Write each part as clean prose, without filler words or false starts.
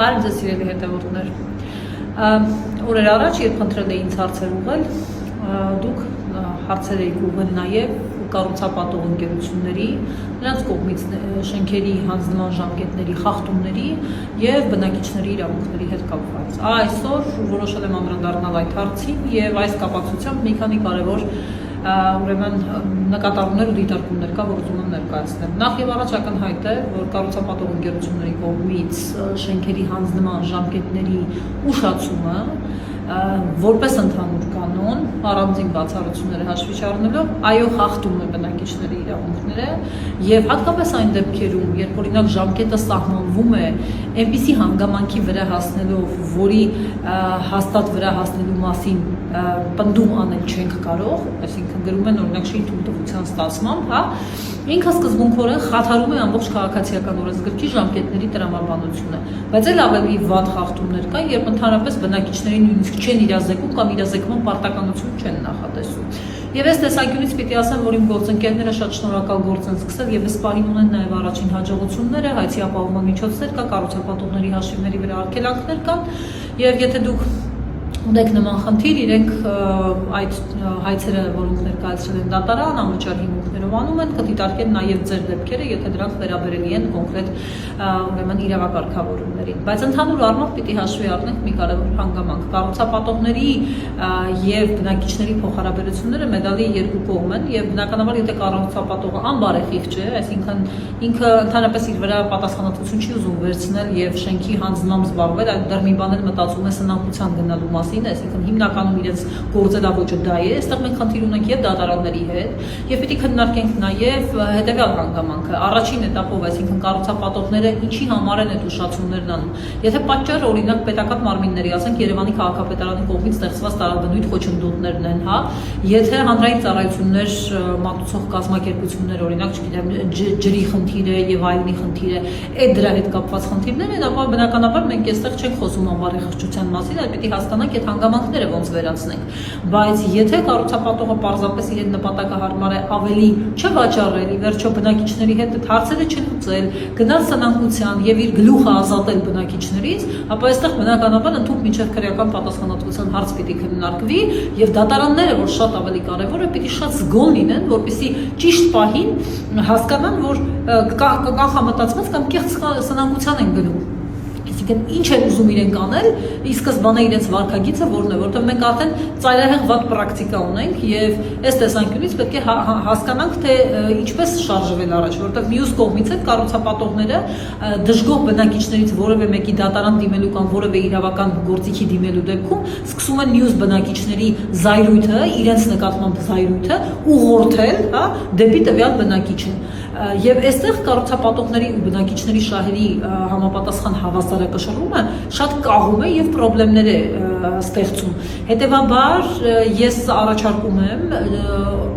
Բարև ձեզ սիրելի հետևորդներ։ Օրեր առաջ, երբ խնդրել էի ինձ հարցեր ուղղել, դուք հարցեր էիք ուղղել նաև կառուցապատող ընկերությունների, նրանց կողմից շենքերի հանձնման ժամկետների խախտումների եւ բնակիչների իրավունքների հետ կապված։ Այսօր որոշել եմ անդրադառնալ այդ հարցին եւ այս կապակցությամբ մի քանի կարևոր ուրեմն նկատառումներ ու դիտարկումներ կա, որ ուզում եմ ներկայացնել։ Նախ եւ առաջ ակնհայտ է, որ կառուցապատող ընկերությունների կողմից շենքերի հանձնման ժամկետների ուշացումը որպես ընդհանուր կանոն, առանձին բացառությունները հաշվի չառնելով, այո, խախտում է բնակիչների իրավունքները եւ հատկապես այն դեպքերում, երբ օրինակ ժամկետը սահմանվում է այնպիսի հանգամանքի վրա հասնելով, որի հաստատ վրա հասնելու մասին պնդում անել չենք կարող, այսինքն գրում են օրինակ շին թույլտվության ստացմամբ, հա, ինքը սկզբունքորեն խաթարում է ամբողջ քաղաքացիական օրենսգրքի ժամկետների տրամաբանությունը, բայց էլ ավելի վատ խախտումներ կան, երբ ընդհանրապես բնակիչներին նույնիսկ չեն իրազեկում կամ իրազեկման պարտականություն չեն նախատեսում։ Եվ այս տեսանկյունից պիտի ասեմ, որ իմ գործընկերները շատ շնորհակալ գործ են սկսել եւ այս պահին ունեն նաեւ առաջին հաջողությունները, հայցի ապահովման միջոցներ կա, կառուցապատողների հաշիվների վրա արգելանքներ կան, եւ եթե դուք ունեք նման խնդիր, իրենք այդ հայցերը, որոնք ներկայացրել են դատարան, անվճար հիմունքներով անում են, կդիտարկեն նաև ձեր դեպքերը, եթե դրանք վերաբերելի են կոնկրետ ուրեմն իրավակարգավորումներին։ Բայց ընդհանուր առմամբ պիտի հաշվի առնենք մի կարևոր հանգամանք։ Կառուցապատողների եւ բնակիչների փոխհարաբերությունները մեդալի երկու կողմ են եւ բնականաբար եթե կառուցապատողը անբարեխիղճ չէ, այսինքն ինքը ընդհանրապես իր վրա պատասխանատվություն չի ուզում վերցնել եւ շենքի հանձնմամբ զբաղվել, այլ դեռ մի բան էլ մտածում է սնանկության գնալու մասին, այսինքն հիմնականում իրենց գործելավոճը դա է, այստեղ մենք խնդիր ունենք եւ դատարանների հետ եւ պիտի քննարկենք նաեւ հետեւյալ հանգամանքը, առաջին էտապով, այսինքն կառուցապատողները ինչի համար են այդ ուշացումներն անում։ Եթե պատճառը օրինակ պետական մարմինների, ասենք Երևանի քաղաքապետարանի կողմից ստեղծված տարաբնույթ խոչընդոտներն են, հա, եթե հանրային ծառայություններ մատուցող կազմակերպություններ, օրինակ, չգիտեմ, ջրի խնդիր է եւ այլնի խնդիր է, այդ դրա հետ կապված խնդիրներ են, ապա բնականաբար մենք այստեղ չենք խոսում անբարեխիղճության մասին, այլ պիտի հասկանանք այդ հանգամանքները ոնց վերացնենք, բայց եթե կառուցապատողը պարզապես իրեն նպատակահարմար է ավելի չվաճառել, ի վերջո բնակիչների հետ հարցերը չլուծել, գնալ սնանկության եւ իր գլուխը ազատել բնակիչներից, ապա այստեղ բնականաբար ընդհանուր միջև քրեական պատասխանատվության հարց պիտի քննարկվի եւ դատարանները, որ շատ ավելի կարեւոր է, պիտի շատ զգոն լինեն, որպեսզի ճիշտ պահին հասկանան, որ կանխամտածված կամ կեղծ սնանկության են գնում։ Ինչ են ուզում իրենք անել, ի սկզբանե իրենց վարքագիծը որն է, որտեղ մենք արդեն ծայրահեղ վատ պրակտիկա ունենք եւ այս տեսանկյունից պետք է հասկանանք, թե ինչպես շարժվել առաջ, որտեղ մյուս կողմից էլ կառուցապատողները դժգոհ բնակիչներից որևէ մեկի դատարան դիմելու կամ որևէ իրավական գործիքի դիմելու դեպքում սկսում են մյուս բնակիչների զայրույթը, իրենց նկատմամբ զայրույթը ուղղորդել, հա, դեպի տվյալ բնակիչը։ Եվ այստեղ կառուցապատողների ու բնակիչների շահերի համապատասխան հավասարակշռումը շատ կահում է եւ խնդիրներ է ստեղծում։ Հետևաբար ես առաջարկում եմ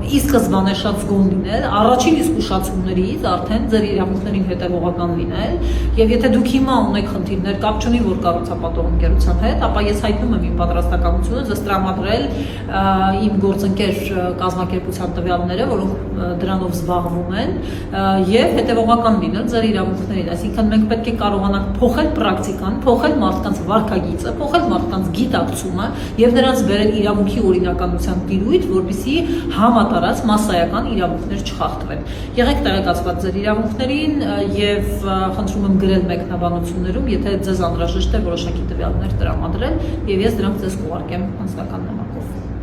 ի սկզբանե շատ զգոն լինել, առաջին իսկ ուշացումներից արդեն ձեր իրավունքներին հետևողական լինել, եւ եթե դուք հիմա ունեք խնդիրներ, կապ չունի որ կառուցապատող ընկերության հետ, ապա ես հայտնում եմ իմ պատրաստակամությունը ձեզ տրամադրել իմ գործընկեր կազմակերպության տվյալները, որոնք դրանով զբաղվում են եւ հետեւողական լինել ձեր իրավունքներին, այսինքն մենք պետք է կարողանանք փոխել պրակտիկան, փոխել մարդկանց վարքագիծը, փոխել մարդկանց գիտակցումը եւ նրանց բերել իրավունքի օրինականության տիրույթ, որպեսզի համատարած մասսայական իրավունքներ չխախտվեն։ Եղեք տեղեկացված ձեր իրավունքներին եւ խնդրում եմ գրել մեկնաբանություններում, եթե ձեզ անհրաժեշտ է որոշակի տվյալներ տրամադրել եւ ես դրանք ձեզ կուղարկեմ անձնական նամակով։